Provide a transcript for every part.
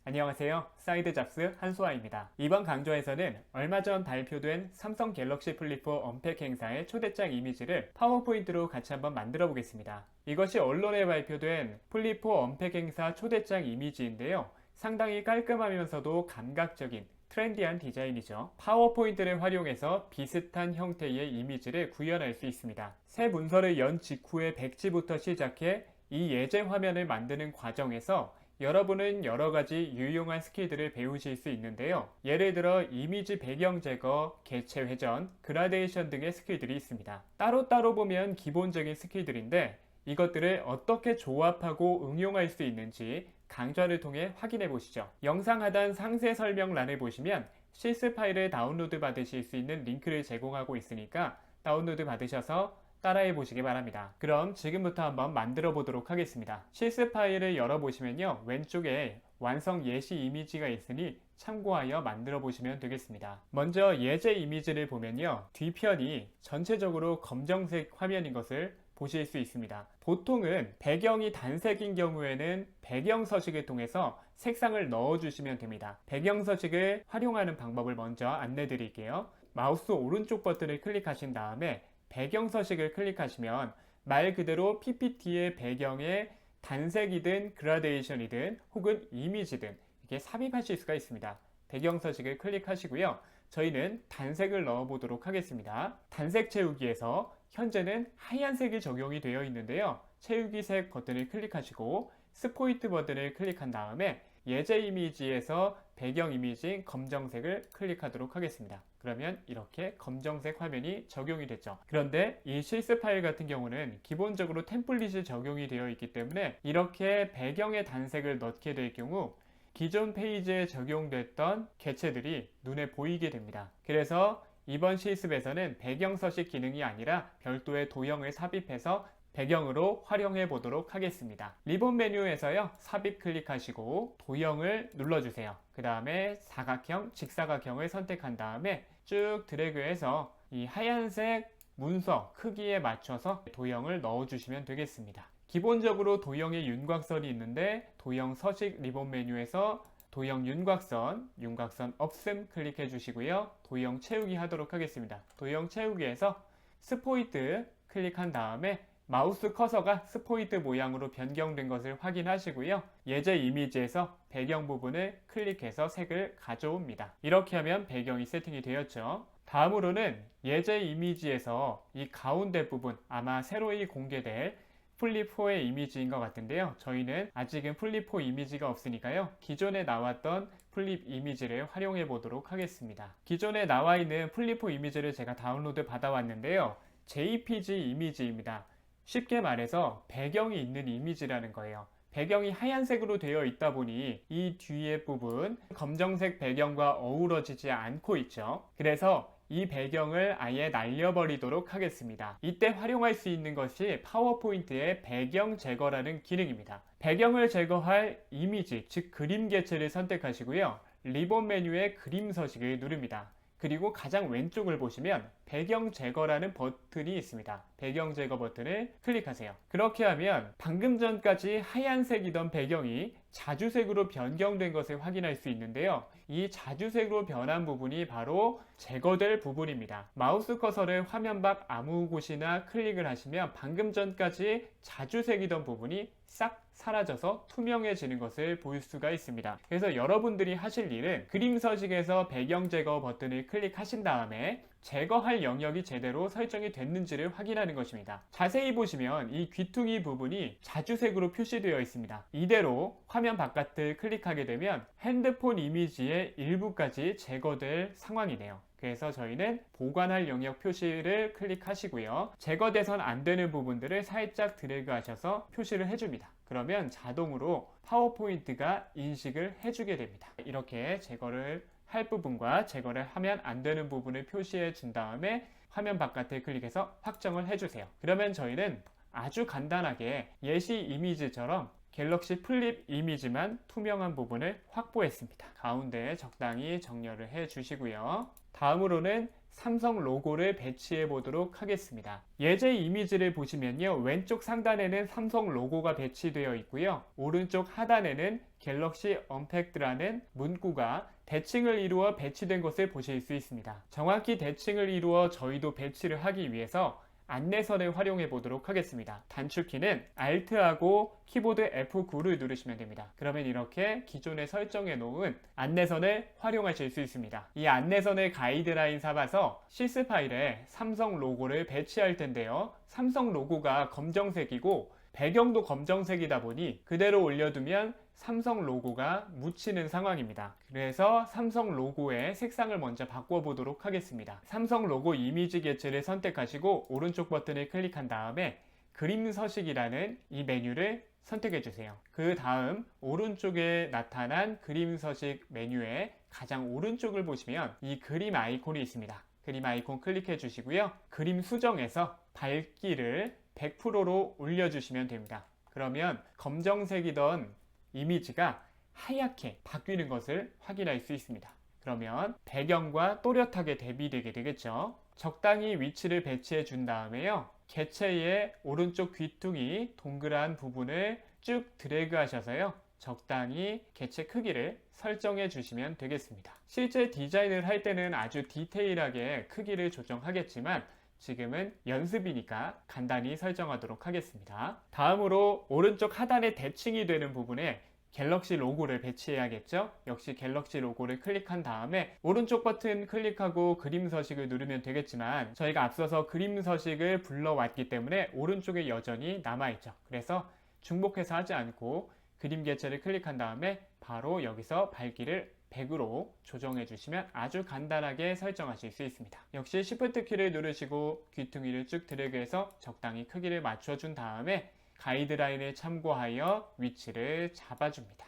안녕하세요. 사이드 잡스 한수아입니다. 이번 강좌에서는 얼마 전 발표된 삼성 갤럭시 플립4 언팩 행사의 초대장 이미지를 파워포인트로 같이 한번 만들어 보겠습니다. 이것이 언론에 발표된 플립4 언팩 행사 초대장 이미지인데요. 상당히 깔끔하면서도 감각적인 트렌디한 디자인이죠. 파워포인트를 활용해서 비슷한 형태의 이미지를 구현할 수 있습니다. 새 문서를 연 직후의 백지부터 시작해 이 예제 화면을 만드는 과정에서 여러분은 여러가지 유용한 스킬들을 배우실 수 있는데요. 예를 들어 이미지 배경 제거, 개체 회전, 그라데이션 등의 스킬들이 있습니다. 따로따로 보면 기본적인 스킬들인데 이것들을 어떻게 조합하고 응용할 수 있는지 강좌를 통해 확인해 보시죠. 영상 하단 상세 설명란을 보시면 실습 파일을 다운로드 받으실 수 있는 링크를 제공하고 있으니까 다운로드 받으셔서 따라해 보시기 바랍니다. 그럼 지금부터 한번 만들어 보도록 하겠습니다. 실습 파일을 열어보시면요. 왼쪽에 완성 예시 이미지가 있으니 참고하여 만들어 보시면 되겠습니다. 먼저 예제 이미지를 보면요. 뒤편이 전체적으로 검정색 화면인 것을 보실 수 있습니다. 보통은 배경이 단색인 경우에는 배경 서식을 통해서 색상을 넣어 주시면 됩니다. 배경 서식을 활용하는 방법을 먼저 안내 드릴게요. 마우스 오른쪽 버튼을 클릭하신 다음에 배경 서식을 클릭하시면 말 그대로 PPT의 배경에 단색이든 그라데이션이든 혹은 이미지든 이렇게 삽입하실 수가 있습니다. 배경 서식을 클릭하시고요. 저희는 단색을 넣어 보도록 하겠습니다. 단색 채우기에서 현재는 하얀색이 적용이 되어 있는데요. 채우기 색 버튼을 클릭하시고 스포이트 버튼을 클릭한 다음에 예제 이미지에서 배경 이미지인 검정색을 클릭하도록 하겠습니다. 그러면 이렇게 검정색 화면이 적용이 됐죠. 그런데 이 실습 파일 같은 경우는 기본적으로 템플릿이 적용이 되어 있기 때문에 이렇게 배경의 단색을 넣게 될 경우 기존 페이지에 적용됐던 개체들이 눈에 보이게 됩니다. 그래서 이번 실습에서는 배경 서식 기능이 아니라 별도의 도형을 삽입해서 배경으로 활용해 보도록 하겠습니다. 리본 메뉴에서요. 삽입 클릭하시고 도형을 눌러주세요. 그 다음에 사각형, 직사각형을 선택한 다음에 쭉 드래그해서 이 하얀색 문서 크기에 맞춰서 도형을 넣어주시면 되겠습니다. 기본적으로 도형에 윤곽선이 있는데 도형 서식 리본 메뉴에서 도형 윤곽선 없음 클릭해 주시고요. 도형 채우기 하도록 하겠습니다. 도형 채우기에서 스포이트 클릭한 다음에 마우스 커서가 스포이트 모양으로 변경된 것을 확인하시고요. 예제 이미지에서 배경 부분을 클릭해서 색을 가져옵니다. 이렇게 하면 배경이 세팅이 되었죠. 다음으로는 예제 이미지에서 이 가운데 부분 아마 새로이 공개될 플립4의 이미지인 것 같은데요. 저희는 아직은 플립4 이미지가 없으니까요. 기존에 나왔던 플립 이미지를 활용해 보도록 하겠습니다. 기존에 나와 있는 플립4 이미지를 제가 다운로드 받아왔는데요. JPG 이미지입니다. 쉽게 말해서 배경이 있는 이미지라는 거예요. 배경이 하얀색으로 되어 있다 보니 이 뒤에 부분 검정색 배경과 어우러지지 않고 있죠. 그래서 이 배경을 아예 날려버리도록 하겠습니다. 이때 활용할 수 있는 것이 파워포인트의 배경 제거라는 기능입니다. 배경을 제거할 이미지, 즉 그림 개체를 선택하시고요. 리본 메뉴의 그림 서식을 누릅니다. 그리고 가장 왼쪽을 보시면 배경 제거라는 버튼이 있습니다. 배경 제거 버튼을 클릭하세요. 그렇게 하면 방금 전까지 하얀색이던 배경이 자주색으로 변경된 것을 확인할 수 있는데요. 이 자주색으로 변한 부분이 바로 제거될 부분입니다. 마우스 커서를 화면 밖 아무 곳이나 클릭을 하시면 방금 전까지 자주색이던 부분이 싹 사라져서 투명해지는 것을 볼 수가 있습니다. 그래서 여러분들이 하실 일은 그림 서식에서 배경 제거 버튼을 클릭하신 다음에 제거할 영역이 제대로 설정이 됐는지를 확인하는 것입니다. 자세히 보시면 이 귀퉁이 부분이 자주색으로 표시되어 있습니다. 이대로 화면 바깥을 클릭하게 되면 핸드폰 이미지의 일부까지 제거될 상황이네요. 그래서 저희는 보관할 영역 표시를 클릭하시고요. 제거돼선 안 되는 부분들을 살짝 드래그 하셔서 표시를 해줍니다. 그러면 자동으로 파워포인트가 인식을 해주게 됩니다. 이렇게 제거를 할 부분과 제거를 하면 안 되는 부분을 표시해 준 다음에 화면 바깥을 클릭해서 확정을 해주세요. 그러면 저희는 아주 간단하게 예시 이미지처럼 갤럭시 플립 이미지만 투명한 부분을 확보했습니다. 가운데에 적당히 정렬을 해 주시고요. 다음으로는 삼성 로고를 배치해 보도록 하겠습니다. 예제 이미지를 보시면요, 왼쪽 상단에는 삼성 로고가 배치되어 있고요, 오른쪽 하단에는 갤럭시 언팩트라는 문구가 대칭을 이루어 배치된 것을 보실 수 있습니다. 정확히 대칭을 이루어 저희도 배치를 하기 위해서 안내선을 활용해 보도록 하겠습니다. 단축키는 Alt하고 키보드 F9를 누르시면 됩니다. 그러면 이렇게 기존에 설정해 놓은 안내선을 활용하실 수 있습니다. 이 안내선을 가이드라인 삼아서 실습 파일에 삼성 로고를 배치할 텐데요, 삼성 로고가 검정색이고 배경도 검정색이다 보니 그대로 올려두면 삼성 로고가 묻히는 상황입니다. 그래서 삼성 로고의 색상을 먼저 바꿔보도록 하겠습니다. 삼성 로고 이미지 개체를 선택하시고 오른쪽 버튼을 클릭한 다음에 그림 서식이라는 이 메뉴를 선택해 주세요. 그 다음 오른쪽에 나타난 그림 서식 메뉴의 가장 오른쪽을 보시면 이 그림 아이콘이 있습니다. 그림 아이콘 클릭해 주시고요, 그림 수정에서 밝기를 100%로 올려주시면 됩니다. 그러면 검정색이던 이미지가 하얗게 바뀌는 것을 확인할 수 있습니다. 그러면 배경과 또렷하게 대비되게 되겠죠. 적당히 위치를 배치해 준 다음에요, 개체의 오른쪽 귀퉁이 동그란 부분을 쭉 드래그 하셔서요, 적당히 개체 크기를 설정해 주시면 되겠습니다. 실제 디자인을 할 때는 아주 디테일하게 크기를 조정하겠지만 지금은 연습이니까 간단히 설정하도록 하겠습니다. 다음으로 오른쪽 하단에 대칭이 되는 부분에 갤럭시 로고를 배치해야겠죠? 역시 갤럭시 로고를 클릭한 다음에 오른쪽 버튼 클릭하고 그림 서식을 누르면 되겠지만 저희가 앞서서 그림 서식을 불러왔기 때문에 오른쪽에 여전히 남아있죠. 그래서 중복해서 하지 않고 그림 개체를 클릭한 다음에 바로 여기서 밝기를 100으로 조정해 주시면 아주 간단하게 설정하실 수 있습니다. 역시 Shift 키를 누르시고 귀퉁이를 쭉 드래그해서 적당히 크기를 맞춰준 다음에 가이드라인을 참고하여 위치를 잡아줍니다.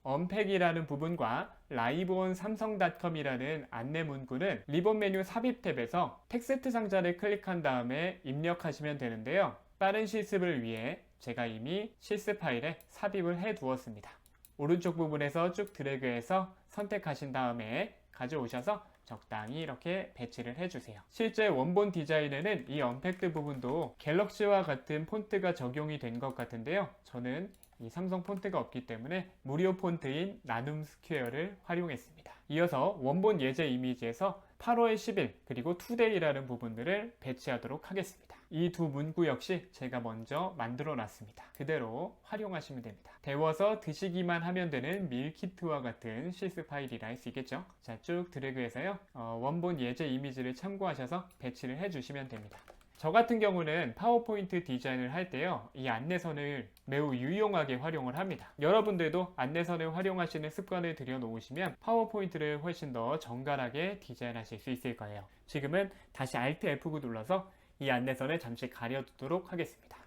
언팩이라는 부분과 라이브온 삼성닷컴이라는 안내 문구는 리본 메뉴 삽입 탭에서 텍스트 상자를 클릭한 다음에 입력하시면 되는데요, 빠른 실습을 위해 제가 이미 실습 파일에 삽입을 해 두었습니다. 오른쪽 부분에서 쭉 드래그해서 선택하신 다음에 가져오셔서 적당히 이렇게 배치를 해주세요. 실제 원본 디자인에는 이 언팩트 부분도 갤럭시와 같은 폰트가 적용이 된 것 같은데요, 저는 이 삼성 폰트가 없기 때문에 무료 폰트인 나눔 스퀘어를 활용했습니다. 이어서 원본 예제 이미지에서 8월 10일 그리고 투데이라는 부분들을 배치하도록 하겠습니다. 이 두 문구 역시 제가 먼저 만들어 놨습니다. 그대로 활용하시면 됩니다. 데워서 드시기만 하면 되는 밀키트와 같은 실습 파일이라 할 수 있겠죠. 자, 쭉 드래그해서요, 원본 예제 이미지를 참고하셔서 배치를 해주시면 됩니다. 저 같은 경우는 파워포인트 디자인을 할 때요, 이 안내선을 매우 유용하게 활용을 합니다. 여러분들도 안내선을 활용하시는 습관을 들여놓으시면 파워포인트를 훨씬 더 정갈하게 디자인하실 수 있을 거예요. 지금은 다시 Alt F9 눌러서 이 안내선을 잠시 가려두도록 하겠습니다.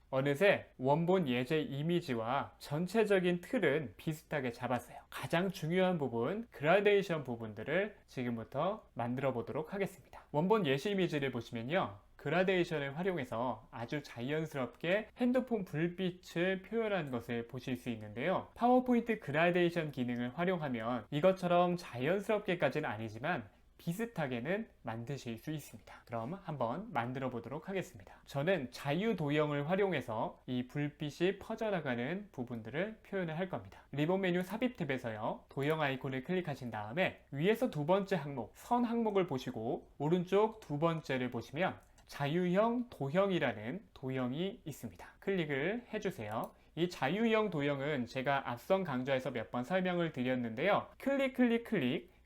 어느새 원본 예제 이미지와 전체적인 틀은 비슷하게 잡았어요. 가장 중요한 부분, 그라데이션 부분들을 지금부터 만들어 보도록 하겠습니다. 원본 예시 이미지를 보시면요, 그라데이션을 활용해서 아주 자연스럽게 핸드폰 불빛을 표현한 것을 보실 수 있는데요, 파워포인트 그라데이션 기능을 활용하면 이것처럼 자연스럽게까지는 아니지만 비슷하게는 만드실 수 있습니다. 그럼 한번 만들어 보도록 하겠습니다. 저는 자유도형을 활용해서 이 불빛이 퍼져나가는 부분들을 표현을 할 겁니다. 리본 메뉴 삽입 탭에서요, 도형 아이콘을 클릭하신 다음에 위에서 두 번째 항목, 선 항목을 보시고 오른쪽 두 번째를 보시면 자유형 도형이라는 도형이 있습니다. 클릭을 해주세요. 이 자유형 도형은 제가 앞선 강좌에서 몇 번 설명을 드렸는데요, 클릭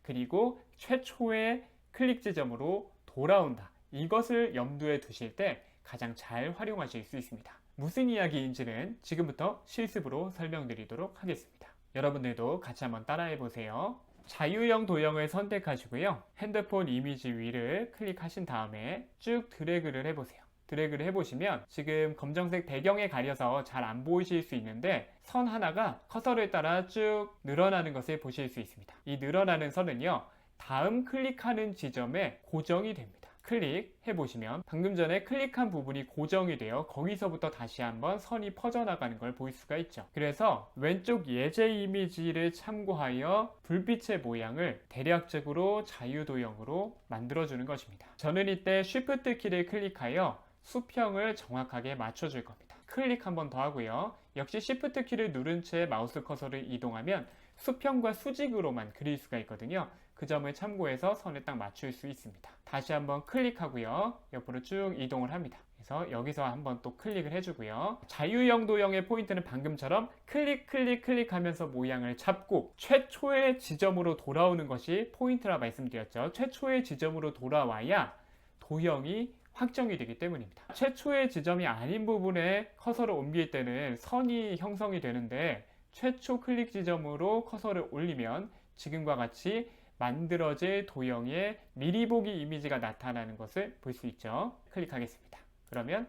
그리고 최초의 클릭 지점으로 돌아온다, 이것을 염두에 두실 때 가장 잘 활용하실 수 있습니다. 무슨 이야기인지는 지금부터 실습으로 설명드리도록 하겠습니다. 여러분들도 같이 한번 따라해 보세요. 자유형 도형을 선택하시고요, 핸드폰 이미지 위를 클릭하신 다음에 쭉 드래그를 해보세요. 드래그를 해보시면 지금 검정색 배경에 가려서 잘 안 보이실 수 있는데 선 하나가 커서를 따라 쭉 늘어나는 것을 보실 수 있습니다. 이 늘어나는 선은요, 다음 클릭하는 지점에 고정이 됩니다. 클릭해 보시면 방금 전에 클릭한 부분이 고정이 되어 거기서부터 다시 한번 선이 퍼져나가는 걸 볼 수가 있죠. 그래서 왼쪽 예제 이미지를 참고하여 불빛의 모양을 대략적으로 자유도형으로 만들어주는 것입니다. 저는 이때 Shift 키를 클릭하여 수평을 정확하게 맞춰줄 겁니다. 클릭 한 번 더 하고요. 역시 Shift 키를 누른 채 마우스 커서를 이동하면 수평과 수직으로만 그릴 수가 있거든요. 그 점을 참고해서 선을 딱 맞출 수 있습니다. 다시 한번 클릭하고요. 옆으로 쭉 이동을 합니다. 그래서 여기서 한번 또 클릭을 해주고요. 자유형 도형의 포인트는 방금처럼 클릭 하면서 모양을 잡고 최초의 지점으로 돌아오는 것이 포인트라 말씀드렸죠. 최초의 지점으로 돌아와야 도형이 확정이 되기 때문입니다. 최초의 지점이 아닌 부분에 커서를 옮길 때는 선이 형성이 되는데 최초 클릭 지점으로 커서를 올리면 지금과 같이 만들어질 도형의 미리 보기 이미지가 나타나는 것을 볼 수 있죠. 클릭하겠습니다. 그러면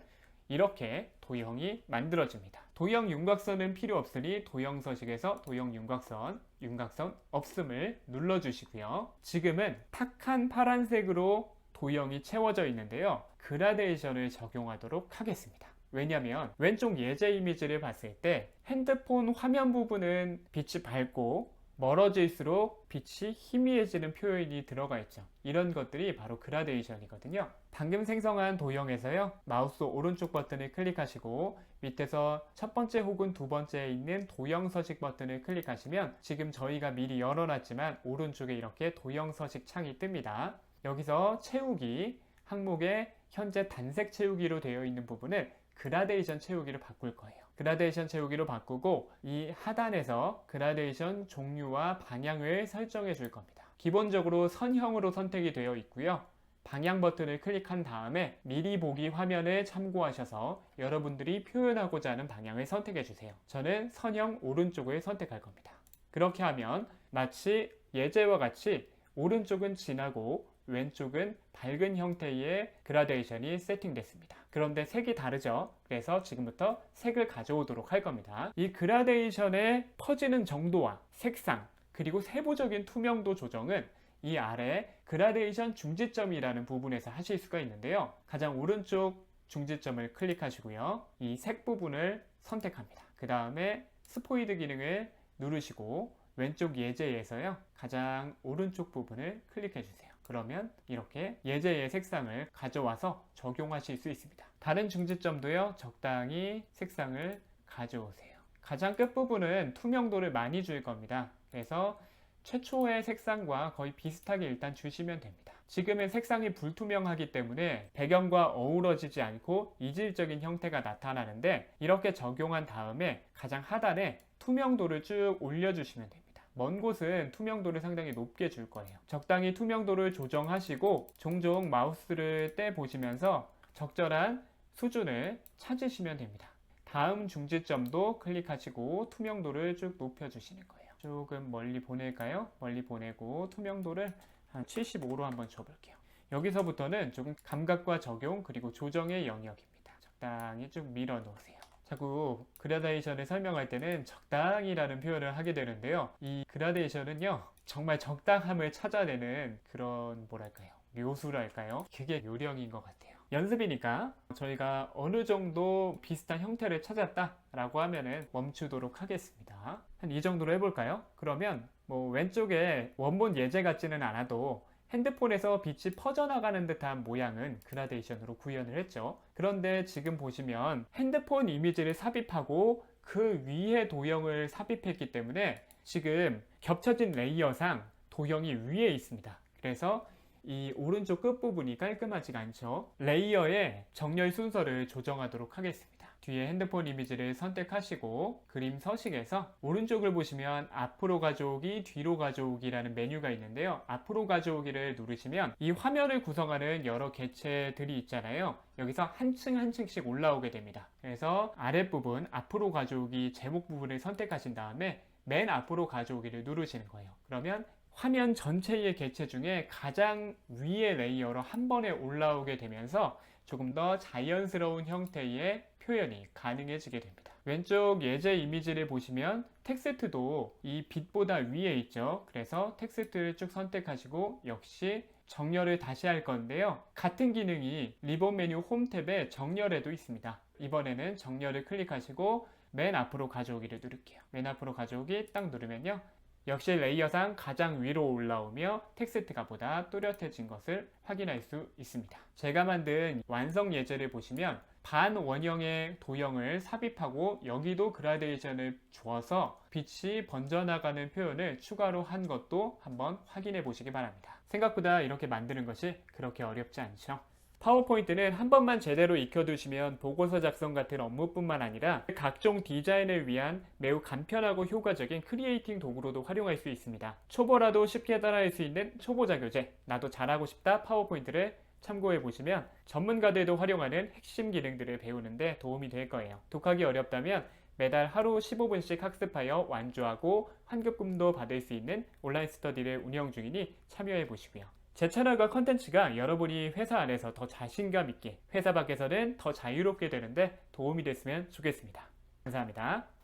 이렇게 도형이 만들어집니다. 도형 윤곽선은 필요 없으니 도형 서식에서 도형 윤곽선 없음을 눌러주시고요. 지금은 탁한 파란색으로 도형이 채워져 있는데요. 그라데이션을 적용하도록 하겠습니다. 왜냐하면 왼쪽 예제 이미지를 봤을 때 핸드폰 화면 부분은 빛이 밝고 멀어질수록 빛이 희미해지는 표현이 들어가 있죠. 이런 것들이 바로 그라데이션이거든요. 방금 생성한 도형에서요. 마우스 오른쪽 버튼을 클릭하시고 밑에서 첫 번째 혹은 두 번째에 있는 도형 서식 버튼을 클릭하시면 지금 저희가 미리 열어놨지만 오른쪽에 이렇게 도형 서식 창이 뜹니다. 여기서 채우기 항목에 현재 단색 채우기로 되어 있는 부분을 그라데이션 채우기로 바꿀 거예요. 그라데이션 채우기로 바꾸고 이 하단에서 그라데이션 종류와 방향을 설정해 줄 겁니다. 기본적으로 선형으로 선택이 되어 있고요. 방향 버튼을 클릭한 다음에 미리 보기 화면을 참고하셔서 여러분들이 표현하고자 하는 방향을 선택해 주세요. 저는 선형 오른쪽을 선택할 겁니다. 그렇게 하면 마치 예제와 같이 오른쪽은 진하고 왼쪽은 밝은 형태의 그라데이션이 세팅됐습니다. 그런데 색이 다르죠? 그래서 지금부터 색을 가져오도록 할 겁니다. 이 그라데이션의 퍼지는 정도와 색상 그리고 세부적인 투명도 조정은 이 아래 그라데이션 중지점이라는 부분에서 하실 수가 있는데요. 가장 오른쪽 중지점을 클릭하시고요. 이 색 부분을 선택합니다. 그 다음에 스포이드 기능을 누르시고 왼쪽 예제에서요. 가장 오른쪽 부분을 클릭해 주세요. 그러면 이렇게 예제의 색상을 가져와서 적용하실 수 있습니다. 다른 중지점도요. 적당히 색상을 가져오세요. 가장 끝부분은 투명도를 많이 줄 겁니다. 그래서 최초의 색상과 거의 비슷하게 일단 주시면 됩니다. 지금은 색상이 불투명하기 때문에 배경과 어우러지지 않고 이질적인 형태가 나타나는데 이렇게 적용한 다음에 가장 하단에 투명도를 쭉 올려주시면 됩니다. 먼 곳은 투명도를 상당히 높게 줄 거예요. 적당히 투명도를 조정하시고 종종 마우스를 떼보시면서 적절한 수준을 찾으시면 됩니다. 다음 중지점도 클릭하시고 투명도를 쭉 높여주시는 거예요. 조금 멀리 보낼까요? 멀리 보내고 투명도를 한 75로 한번 줘볼게요. 여기서부터는 조금 감각과 적용 그리고 조정의 영역입니다. 적당히 쭉 밀어 놓으세요. 자꾸 그라데이션을 설명할 때는 적당히라는 표현을 하게 되는데요. 이 그라데이션은요. 정말 적당함을 찾아내는 그런 뭐랄까요? 묘수랄까요? 그게 요령인 것 같아요. 연습이니까 저희가 어느 정도 비슷한 형태를 찾았다라고 하면은 멈추도록 하겠습니다. 한 이 정도로 해볼까요? 그러면 뭐 왼쪽에 원본 예제 같지는 않아도 핸드폰에서 빛이 퍼져나가는 듯한 모양은 그라데이션으로 구현을 했죠. 그런데 지금 보시면 핸드폰 이미지를 삽입하고 그 위에 도형을 삽입했기 때문에 지금 겹쳐진 레이어상 도형이 위에 있습니다. 그래서 이 오른쪽 끝부분이 깔끔하지가 않죠. 레이어의 정렬 순서를 조정하도록 하겠습니다. 뒤에 핸드폰 이미지를 선택하시고 그림 서식에서 오른쪽을 보시면 앞으로 가져오기, 뒤로 가져오기라는 메뉴가 있는데요. 앞으로 가져오기를 누르시면 이 화면을 구성하는 여러 객체들이 있잖아요. 여기서 한 층 한 층씩 올라오게 됩니다. 그래서 아랫부분 앞으로 가져오기 제목 부분을 선택하신 다음에 맨 앞으로 가져오기를 누르시는 거예요. 그러면 화면 전체의 객체 중에 가장 위의 레이어로 한 번에 올라오게 되면서 조금 더 자연스러운 형태의 표현이 가능해지게 됩니다. 왼쪽 예제 이미지를 보시면 텍스트도 이 빛보다 위에 있죠. 그래서 텍스트를 쭉 선택하시고 역시 정렬을 다시 할 건데요. 같은 기능이 리본 메뉴 홈 탭에 정렬에도 있습니다. 이번에는 정렬을 클릭하시고 맨 앞으로 가져오기를 누를게요. 맨 앞으로 가져오기 딱 누르면요. 역시 레이어상 가장 위로 올라오며 텍스트가 보다 또렷해진 것을 확인할 수 있습니다. 제가 만든 완성 예제를 보시면 반원형의 도형을 삽입하고 여기도 그라데이션을 주어서 빛이 번져나가는 표현을 추가로 한 것도 한번 확인해 보시기 바랍니다. 생각보다 이렇게 만드는 것이 그렇게 어렵지 않죠. 파워포인트는 한 번만 제대로 익혀두시면 보고서 작성 같은 업무뿐만 아니라 각종 디자인을 위한 매우 간편하고 효과적인 크리에이팅 도구로도 활용할 수 있습니다. 초보라도 쉽게 따라할 수 있는 초보자 교재, 나도 잘하고 싶다 파워포인트를 참고해 보시면 전문가들도 활용하는 핵심 기능들을 배우는데 도움이 될 거예요. 독하기 어렵다면 매달 하루 15분씩 학습하여 완주하고 환급금도 받을 수 있는 온라인 스터디를 운영 중이니 참여해 보시고요. 제 채널과 컨텐츠가 여러분이 회사 안에서 더 자신감 있게, 회사 밖에서는 더 자유롭게 되는데 도움이 됐으면 좋겠습니다. 감사합니다.